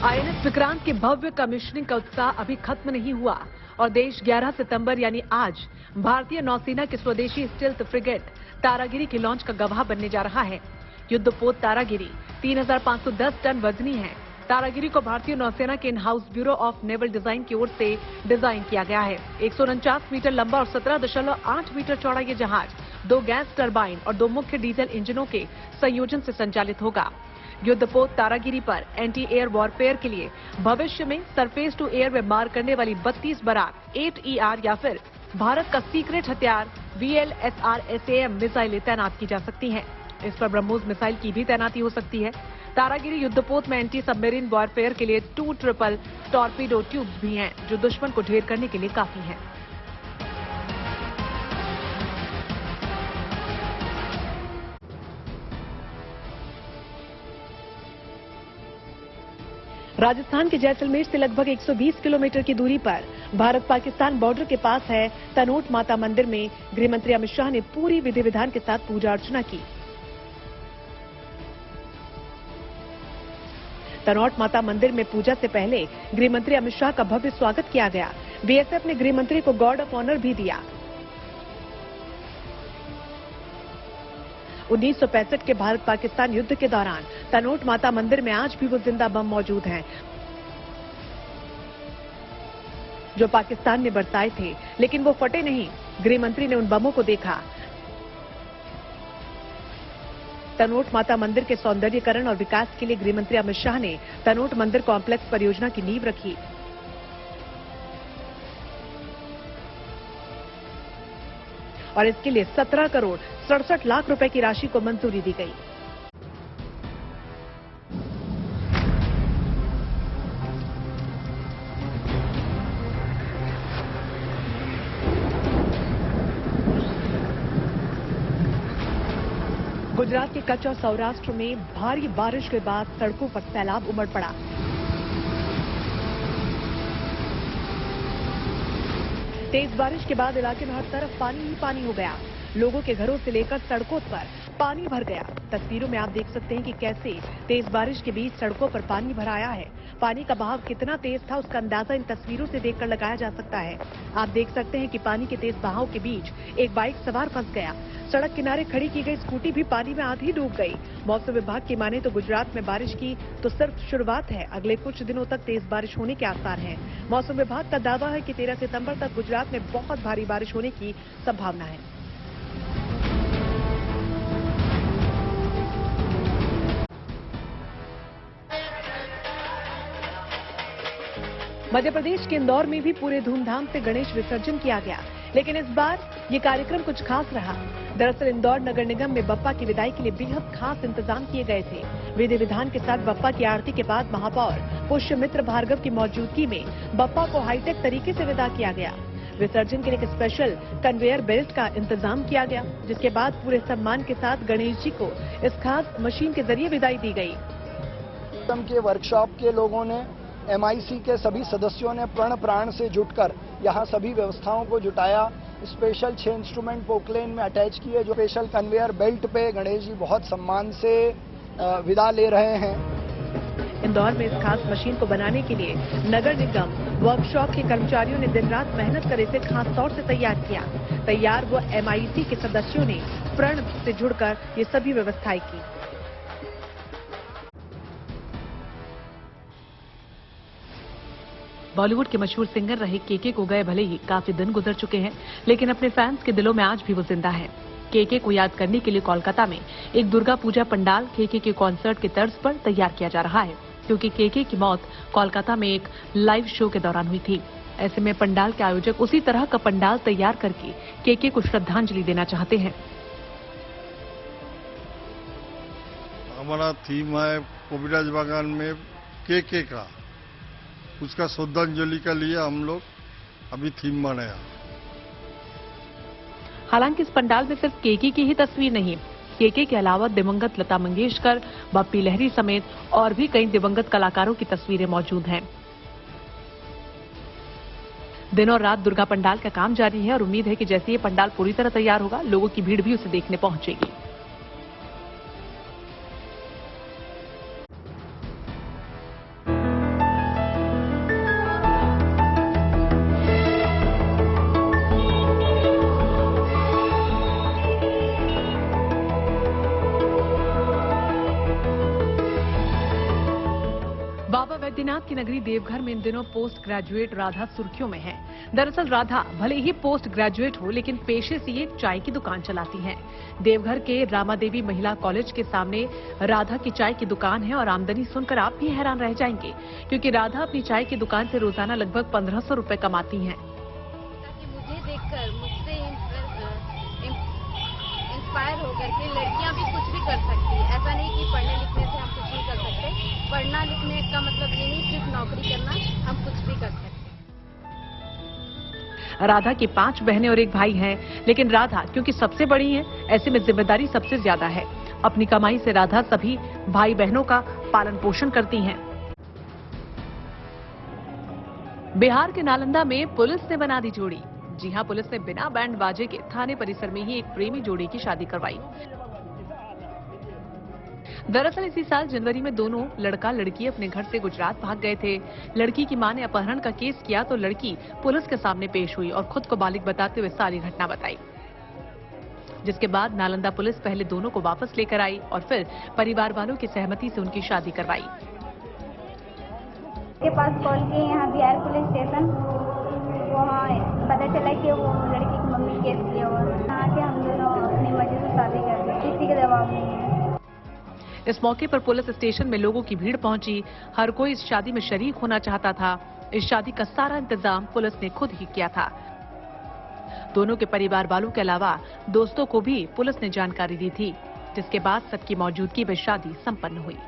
INS Vikrant के भव्य commissioning का उत्साह अभी खत्म नहीं हुआ और देश 11 सितंबर यानी आज भारतीय नौसेना की स्वदेशी स्टील्थ फ्रिगेट तारागिरी की लॉन्च का गवाह बनने जा रहा है। युद्धपोत तारागिरी 3,510 टन वजनी है। तारागिरी को भारतीय नौसेना के in house bureau of naval design की ओर से डिजाइन किया गया है। 149 मीटर लंबा और 17.8 मीटर चौड़ा ये जहाज 2 गैस टरबाइन और 2 मुख्य डीजल इंजनों के संयोजन से संचालित होगा। युद्धपोत तारागिरी पर एंटी एयर वॉरफेयर के लिए भविष्य में सरफेस टू एयर में मार करने वाली 32 बराक 8ER या फिर भारत का सीक्रेट हथियार VLSR-SAM मिसाइलें तैनात की जा सकती हैं। इस पर ब्रह्मोस मिसाइल की भी तैनाती हो सकती है। तारागिरी युद्धपोत में एंटी सबमरीन वॉरफेयर के लिए 2 ट्रिपल टॉर्पीडो ट्यूब्स भी हैं, जो दुश्मन को ढेर करने के लिए काफी हैं। राजस्थान के जैसलमेर से लगभग 120 किलोमीटर की दूरी पर भारत पाकिस्तान बॉर्डर के पास है तनोट माता मंदिर में गृह मंत्री अमित शाह ने पूरी विधि विधान के साथ पूजा अर्चना की। तनोट माता मंदिर में पूजा से पहले गृह मंत्री अमित शाह का भव्य स्वागत किया गया। बीएसएफ ने गृह मंत्री को गार्ड ऑफ ऑनर भी दिया। 1965 के भारत पाकिस्तान युद्ध के दौरान तनोट माता मंदिर में आज भी वो जिंदा बम मौजूद हैं, जो पाकिस्तान ने बरसाए थे, लेकिन वो फटे नहीं। गृह मंत्री ने उन बमों को देखा। तनोट माता मंदिर के सौंदर्यीकरण और विकास के लिए गृह मंत्री अमित शाह ने तनोट मंदिर कॉम्प्लेक्स परियोजना की नींव रखी और इसके लिए 17 करोड़ 67 लाख रुपए की राशि को मंजूरी दी गई। गुजरात के कच्छ और सौराष्ट्र में भारी बारिश के बाद सड़कों पर सैलाब उमड़ पड़ा। तेज बारिश के बाद इलाके में हर तरफ पानी ही पानी हो गया। लोगों के घरों से लेकर सड़कों पर पानी भर गया। तस्वीरों में आप देख सकते हैं कि कैसे तेज बारिश के बीच सड़कों पर पानी भर आया है। पानी का बहाव कितना तेज था, उसका अंदाजा इन तस्वीरों से देखकर लगाया जा सकता है। आप देख सकते हैं कि पानी के तेज बहाव के बीच एक बाइक सवार फंस गया। सड़क किनारे खड़ी की गई स्कूटी भी पानी में आधी डूब गई। मौसम विभाग की माने तो गुजरात में बारिश की तो सिर्फ शुरुआत है। अगले कुछ दिनों तक तेज बारिश होने के आसार हैं। मौसम विभाग का दावा है कि 13 सितंबर तक गुजरात में बहुत भारी बारिश होने की संभावना है। मध्य प्रदेश के इंदौर में भी पूरे धूमधाम से गणेश विसर्जन किया गया, लेकिन इस बार ये कार्यक्रम कुछ खास रहा। दरअसल इंदौर नगर निगम में बप्पा की विदाई के लिए बेहद खास इंतजाम किए गए थे। विधि विधान के साथ बप्पा की आरती के बाद महापौर पुष्यमित्र भार्गव की मौजूदगी में बप्पा को हाईटेक तरीके से विदा किया गया। विसर्जन के लिए एक स्पेशल कन्वेयर बेल्ट का इंतजाम किया गया, जिसके बाद पूरे सम्मान के साथ गणेश जी को इस खास मशीन के जरिए विदाई दी गई। के वर्कशॉप के लोगों ने, MIC के सभी सदस्यों ने प्रण प्राण से जुटकर यहाँ सभी व्यवस्थाओं को जुटाया। स्पेशल 6 इंस्ट्रूमेंट पोकलेन में अटैच किए, जो स्पेशल कन्वेयर बेल्ट पे गणेश जी बहुत सम्मान से विदा ले रहे हैं। इंदौर में इस खास मशीन को बनाने के लिए नगर निगम वर्कशॉप के कर्मचारियों ने दिन रात मेहनत कर इसे खास तौर से तैयार किया। तैयार वो MIC के सदस्यों ने प्रण से जुड़कर ये सभी व्यवस्थाएं की। बॉलीवुड के मशहूर सिंगर रहे केके को गए भले ही काफी दिन गुजर चुके हैं, लेकिन अपने फैंस के दिलों में आज भी वो जिंदा है। केके को याद करने के लिए कोलकाता में एक दुर्गा पूजा पंडाल केके के कॉन्सर्ट के तर्ज पर तैयार किया जा रहा है, क्योंकि केके की मौत कोलकाता में एक लाइव शो के दौरान हुई थी। ऐसे में पंडाल के आयोजक उसी तरह का पंडाल तैयार करके केके को श्रद्धांजलि देना चाहते हैं। हमारा थीम है कविराज बागान में केके का, उसका श्रद्धांजलि के लिए हम लोग अभी थीम बनाया। हालांकि इस पंडाल में सिर्फ केके की ही तस्वीर नहीं, केके के अलावा दिवंगत लता मंगेशकर, बप्पी लहरी समेत और भी कई दिवंगत कलाकारों की तस्वीरें मौजूद हैं। दिन और रात दुर्गा पंडाल का काम जारी है और उम्मीद है कि जैसे ये पंडाल पूरी तरह तैयार होगा, लोगों की भीड़ भी उसे देखने पहुंचेगी। बाबा वैद्यनाथ की नगरी देवघर में इन दिनों पोस्ट ग्रेजुएट राधा सुर्खियों में है। दरअसल राधा भले ही पोस्ट ग्रेजुएट हो, लेकिन पेशे से ये चाय की दुकान चलाती हैं। देवघर के रामादेवी महिला कॉलेज के सामने राधा की चाय की दुकान है और आमदनी सुनकर आप भी हैरान रह जाएंगे, क्योंकि राधा अपनी चाय की दुकान से रोजाना लगभग 1500 रुपए कमाती हैं। मुझे देखकर मुझसे इंस्पायर होकर के लड़कियां भी कुछ भी कर सकती है। ऐसा नहीं कि पढ़ने लिखने से हम कुछ नहीं कर सकते। पढ़ना लिखने का मतलब ये नहीं सिर्फ नौकरी करना, हम कुछ भी कर सकते हैं। राधा की 5 बहनें और एक भाई हैं, लेकिन राधा क्योंकि सबसे बड़ी है, ऐसे में जिम्मेदारी सबसे ज्यादा है। अपनी कमाई से राधा सभी भाई बहनों का पालन पोषण करती हैं। बिहार के नालंदा में पुलिस ने बना दी जोड़ी। जी हां, पुलिस ने बिना बैंड बाजे के थाने परिसर में ही एक प्रेमी जोड़ी की शादी करवाई। दरअसल इसी साल जनवरी में दोनों लड़का लड़की अपने घर से गुजरात भाग गए थे। लड़की की मां ने अपहरण का केस किया तो लड़की पुलिस के सामने पेश हुई और खुद को बालिग बताते हुए सारी घटना बताई, जिसके बाद नालंदा पुलिस पहले दोनों को वापस लेकर आई और फिर परिवार वालों की सहमति से उनकी शादी करवाई। के पास कॉल किए यहाँ बिहार पुलिस स्टेशन, वहाँ पता चला कि वो लड़की की मम्मी केस किया और यहाँ के हम दोनों अपनी मर्जी से शादी कर रहे, किसी के दबाव नहीं है। इस मौके पर पुलिस स्टेशन में लोगों की भीड़ पहुंची। हर कोई इस शादी में शरीक होना चाहता था। इस शादी का सारा इंतजाम पुलिस ने खुद ही किया था। दोनों के परिवार वालों के अलावा दोस्तों को भी पुलिस ने जानकारी दी थी, जिसके बाद सबकी मौजूदगी में शादी संपन्न हुई।